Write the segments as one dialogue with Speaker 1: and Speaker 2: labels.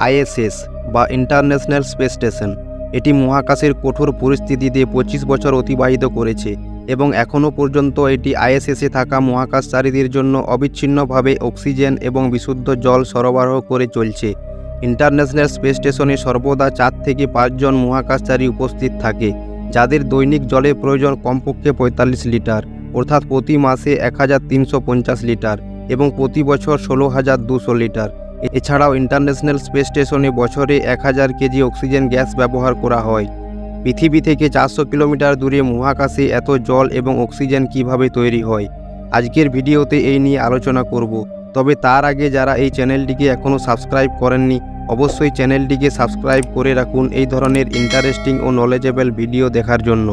Speaker 1: ISS বা international space station এটি মহাকাশের কঠোর পরিস্থিতিতে 25 বছর অতিবাহিত করেছে এবং এখনও পর্যন্ত এটি আইএসএসে থাকা মহাকাশচারীদের জন্য অবিচ্ছিন্নভাবে অক্সিজেন এবং বিশুদ্ধ জল সরবরাহ করে চলছে। ইন্টারন্যাশনাল স্পেস স্টেশনে সর্বদা 4 থেকে 5 জন মহাকাশচারী উপস্থিত থাকে, যাদের দৈনিক জলের প্রয়োজন কমপক্ষে 45 লিটার, অর্থাৎ প্রতি মাসে 1350 লিটার এবং প্রতি বছর 16,200 লিটার। এছাড়াও ইন্টারন্যাশনাল স্পেস স্টেশনে বছরে 1000 কেজি অক্সিজেন গ্যাস ব্যবহার করা হয়। পৃথিবী থেকে 400 কিলোমিটার দূরে মহাকাশে এত জল এবং অক্সিজেন কিভাবে তৈরি হয়, আজকের ভিডিওতে এই নিয়ে আলোচনা করব। তবে তার আগে যারা এই চ্যানেলটিকে এখনও সাবস্ক্রাইব করেননি, অবশ্যই চ্যানেলটিকে সাবস্ক্রাইব করে রাখুন এই ধরনের ইন্টারেস্টিং ও নলেজেবল ভিডিও দেখার জন্য।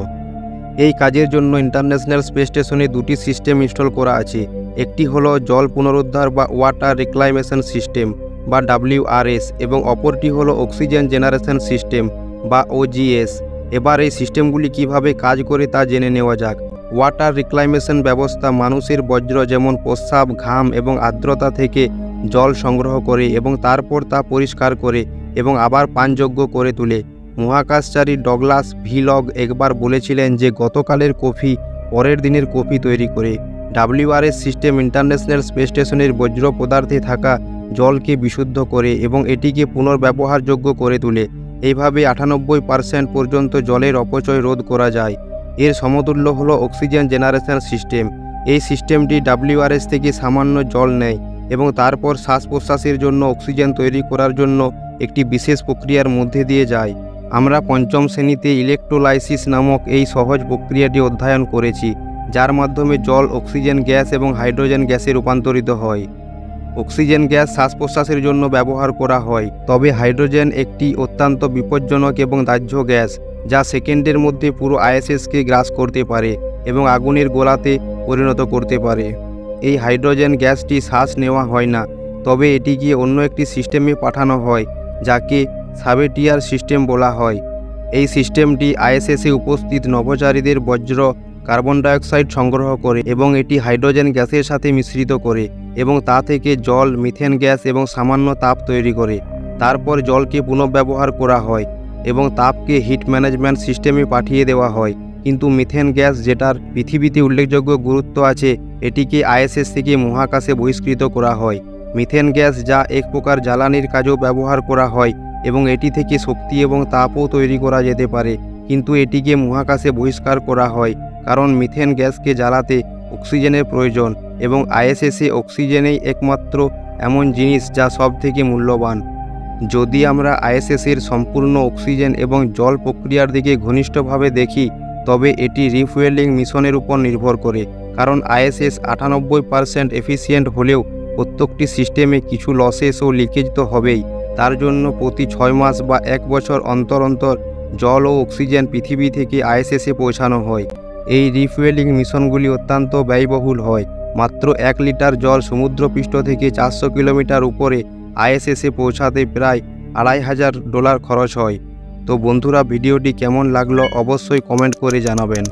Speaker 1: এই কাজের জন্য ইন্টারন্যাশনাল স্পেস স্টেশনে দুটি সিস্টেম ইনস্টল করা আছে। একটি হলো জল পুনরুদ্ধার বা ওয়াটার রিক্লাইমেশন সিস্টেম বা WRS এবং অপরটি হলো অক্সিজেন জেনারেশন সিস্টেম বা OGS। এবার এই সিস্টেমগুলি কিভাবে কাজ করে তা জেনে নেওয়া যাক। ওয়াটার রিক্লাইমেশন ব্যবস্থা মানুষের বজ্র যেমন প্রস্রাব, ঘাম এবং আর্দ্রতা থেকে জল সংগ্রহ করে এবং তারপর তা পরিষ্কার করে এবং আবার পানযোগ্য করে তোলে। মহাকাশচারী ডগলাস ভিলগ একবার বলেছিলেন যে গতকালের কফি পরের দিনের কফি তৈরি করে। WRS সিস্টেম ইন্টারন্যাশনাল স্পেস স্টেশনের বজ্র পদার্থে থাকা জলকে বিশুদ্ধ করে এবং এটিকে পুনর্ব্যবহারযোগ্য করে তোলে। এইভাবে 98% পর্যন্ত জলের অপচয় রোধ করা যায়। এর সমতুল্য হলো অক্সিজেন জেনারেশন সিস্টেম। এই সিস্টেমটি WRS থেকে সামান্য জল নেয় এবং তারপর শ্বাস প্রশ্বাসের জন্য অক্সিজেন তৈরি করার জন্য একটি বিশেষ প্রক্রিয়ার মধ্যে দিয়ে যায়। আমরা পঞ্চম শ্রেণীতে ইলেকট্রোলাইসিস নামক এই সহজ প্রক্রিয়াটি অধ্যয়ন করেছি, যার মাধ্যমে জল অক্সিজেন গ্যাস এবং হাইড্রোজেন গ্যাসে রূপান্তরিত হয়। অক্সিজেন গ্যাস শ্বাস প্রশ্বাসের জন্য ব্যবহার করা হয়, তবে হাইড্রোজেন একটি অত্যন্ত বিপজ্জনক এবং দাহ্য গ্যাস যা সেকেন্ডের মধ্যে পুরো আইএসএসকে গ্রাস করতে পারে এবং আগুনের গোলাতে পরিণত করতে পারে। এই হাইড্রোজেন গ্যাসটি শ্বাস নেওয়া হয় না, তবে এটিকে অন্য একটি সিস্টেমে পাঠানো হয় যাকে সাবেটিয়ার সিস্টেম বলা হয়। এই সিস্টেমটি আইএসএসে উপস্থিত নভোচারীদের বজ্র কার্বন ডাইঅক্সাইড সংগ্রহ করে এবং এটি হাইড্রোজেন গ্যাসের সাথে মিশ্রিত করে এবং তা থেকে জল, মিথেন গ্যাস এবং সামান্য তাপ তৈরি করে। তারপর জলকে পুনর্ব্যবহার করা হয় এবং তাপকে হিট ম্যানেজমেন্ট সিস্টেমে পাঠিয়ে দেওয়া হয়। কিন্তু মিথেন গ্যাস, যেটার পৃথিবীতে উল্লেখযোগ্য গুরুত্ব আছে, এটিকে আইএসএস থেকে মহাকাশে বহিষ্কৃত করা হয়। মিথেন গ্যাস, যা এক প্রকার জ্বালানির কাজেও ব্যবহার করা হয় এবং এটি থেকে শক্তি এবং তাপও তৈরি করা যেতে পারে, কিন্তু এটিকে মহাকাশে বহিষ্কার করা হয় কারণ মিথেন গ্যাসকে জ্বালাতে অক্সিজেনের প্রয়োজন এবং আইএসএসে অক্সিজেনই একমাত্র এমন জিনিস যা সবথেকে মূল্যবান। যদি আমরা আইএসএসের সম্পূর্ণ অক্সিজেন এবং জল প্রক্রিয়ার দিকে ঘনিষ্ঠভাবে দেখি, তবে এটি রিফুয়েলিং মিশনের উপর নির্ভর করে, কারণ আইএসএস 98% এফিসিয়েন্ট হলেও প্রত্যেকটি সিস্টেমে কিছু লসেস ও লিকেজ তো হবেই। তার জন্য প্রতি 6 মাস বা 1 বছর অন্তর অন্তর জল ও অক্সিজেন পৃথিবী থেকে আইএসএসে পৌঁছানো হয়। এই রিফুয়েলিং মিশনগুলি অত্যন্ত ব্যয়বহুল হয়। মাত্র 1 লিটার জল সমুদ্রপৃষ্ঠ থেকে 400 কিলোমিটার উপরে আইএসএসে পৌঁছাতে প্রায় $2,500 খরচ হয়। তো বন্ধুরা, ভিডিওটি কেমন লাগলো অবশ্যই কমেন্ট করে জানাবেন।